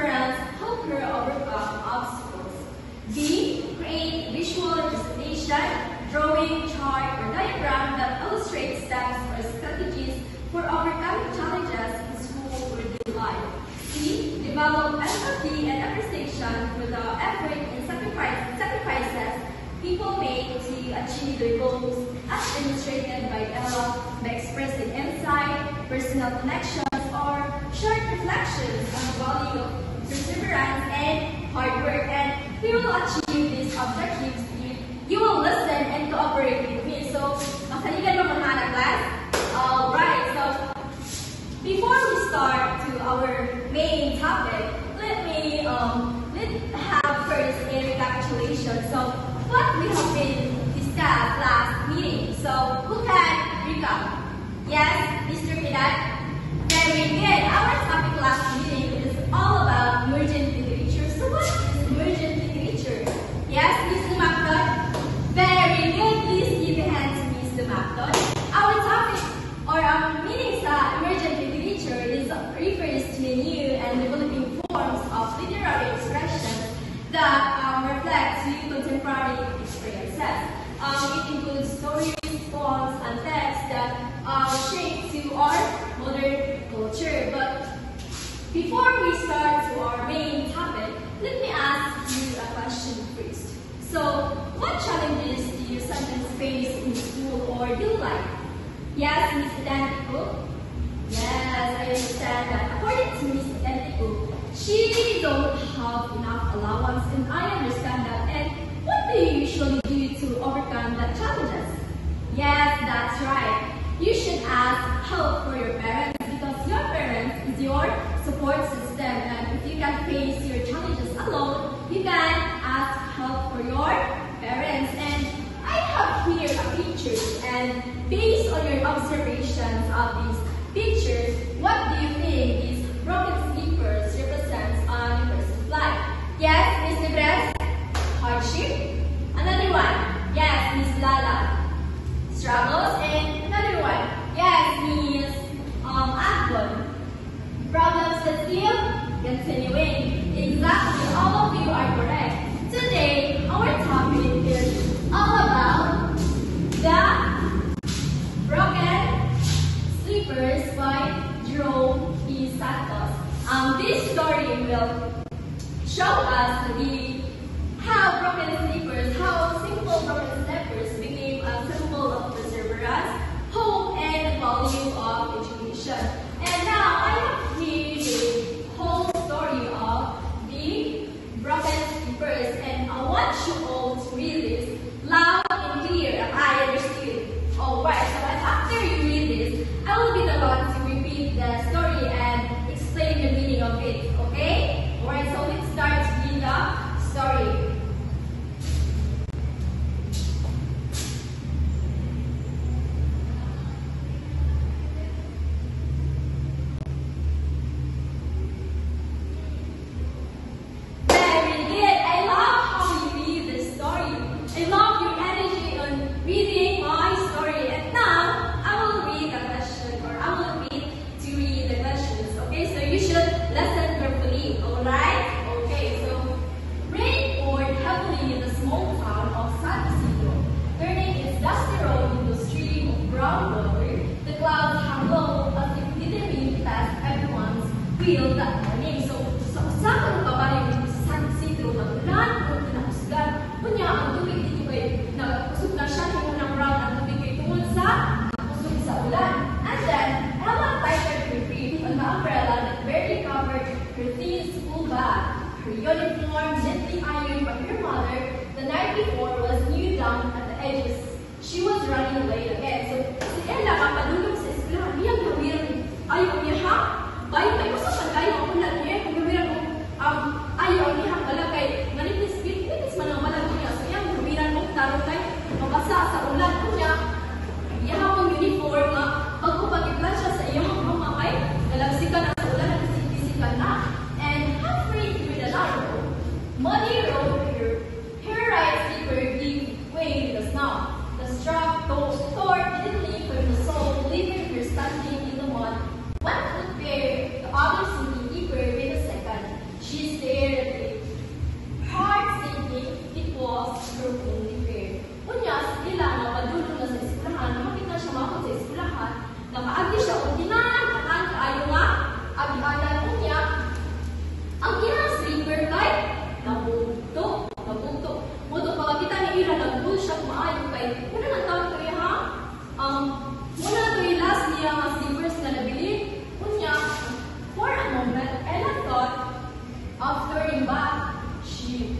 perseverance help her overcome obstacles. B. Create visual representation, drawing, chart, or diagram that illustrates steps or strategies for overcoming challenges in school or daily life. C. Develop empathy and appreciation for the effort and sacrifices people make to achieve their goals, as demonstrated by Ella by expressing insight, personal connections, or short reflections on the value of perseverance and hard work. And we will achieve these objectives if you will listen and cooperate with me. So, makaligan mo mga class? Alright, so before we start to our main topic, let me have first a recapitulation. So, what we have been discussed last meeting. So, who can recap? Yes, Mr. Pidat? Very good. Our topic last meeting is all about emergent literature. So, what is emergent literature? Yes, Ms. Dumacton? Very good. Please give a hand to Ms. Dumacton. Our topic or our meaning sa emergent literature refers to new and developing forms of literary expression that reflect new contemporary experiences. It includes stories, poems, and texts that shape to our modern culture. But before we start to our main topic, let me ask you a question first. So, what challenges do you sometimes face in school or daily life? Yes, Ms. Identico? Yes, I understand that. According to Ms. Identico, she don't have enough allowance, and I understand that. And what do you usually do to overcome the challenges? Yes, that's right. You should ask help for your parents because your parents is your support system. And if you can face your challenges alone, you can ask help for your parents. And I have here a picture, and based on your observations of these pictures, what do you think is broken slippers represents on your person's life? Yes, Ms. Libres? Hardship? Another one? Yes, Ms. Lala? Struggles? And another one? Yes, Ms. Agbon? Problems that still continuing? Exactly, all of you are correct. Today, our topic is all about the Broken Slippers by Jerome E. Santos. This story will show us how broken slippers, how simple broken slippers became a symbol of perseverance, hope, and value of education. And now I have here the whole story of the broken slippers, and I want you all to read this loud and clear. I understood. Alright, so after you read this, I will be the one to repeat the story and explain the meaning of it. Okay? Alright, so let's start to read the story. Feel that morning. So, sa usapan ng kabayan dito sa San Isidro, nagulan o pinahusgan, kunya ang tubig dito kay nagpusog na siya yung unang round ang tubig kay tungkol sa pusog sa ulan. And then, Ella tightened her grip on the umbrella that barely covered her thin school bag. Her uniform, neatly ironed by her mother the night before, was new down at the edges. She was running late again. So, si Ella kapadulong sa eskwelahan, niyang gawin. Ayaw niya ha? Bayo tayo sa pagkayo ako lang niya, kung gawin ako ayaw niya pala kay manipis man ang malang niya. So yan, ira nag-pull siya maayo kay muna na tawag ko ha. Muna to yung last niya nga slippers na nabili. Kunya, for a moment, Ella thought of turning back.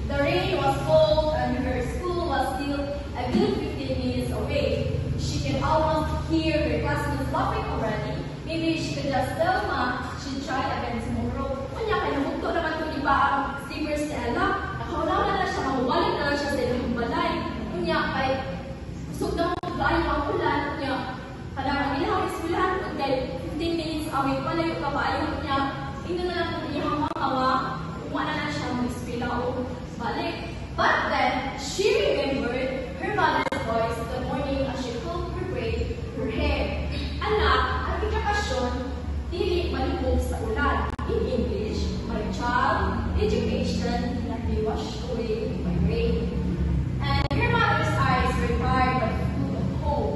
The rain was cold and her school was still a good 15 minutes away. She can almost hear her classmates laughing already. Maybe she could just tell Ma she'd try again tomorrow. Kunya, kaya namugto naman ito ba ang slippers ni Ella. Nakahulaw na siya, mawalik na siya sa ilang balay. Kunya, kay usog na mo dahil ang ulan. Kunya, kadang ang ilang eskwelahan kung kay 15 minutes away palayo ka ba ayaw niya. Ito na lang kung iyang makawa. Umana na siya mag-eskwela o balik. But then, she remembered her mother's voice the morning as she pulled her braid, her hair. Anak, ang edukasyon, dili malibog sa ulan. In English, my child, education cannot be washed away by rain. And her mother's eyes were tired but full of hope,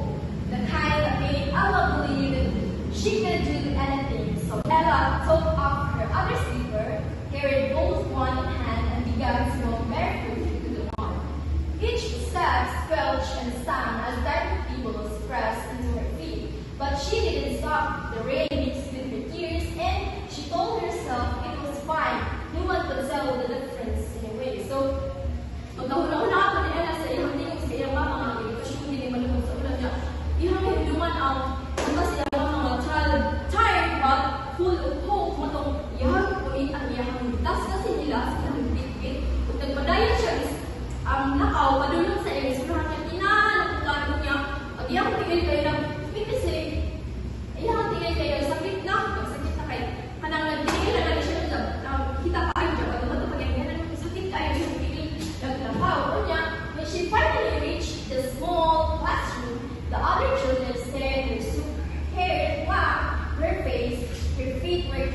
the kind that made Ella believe that she could do anything. So Ella took off her other slipper, carried both one in hand, and began to walk barefoot to the lawn. Each step squelched and sang as diamond pebbles pressed into her feet. But she didn't stop. The rain mixed with her tears, and she told herself it was fine. No one could tell the difference in a way. So, magkahula-hula ako ni Ella sa iyong tingog sa iyong mama nga edukasyon hindi malibog sa ulan niya. Iyong hinuman ang sa iyong mga child, tired but full of hope. Matong iyong tuwid ang iyong tas kasi nila sa iyong bitbit. Kung nagpadayan siya ang nakaw, padulong sa iyong eskwelahan niya, kinalakutan niya, at iyong tingin kayo ng pipisig. Iyong tingin kayo, sakit na kayo. Kanang nagtingin na lang siya na kita pa ay siya, pag matapagyan sakit kayo yung tingin, naglakaw. Kanya, when she finally reached the small classroom, the other children stared, her hair flat, her face, her feet were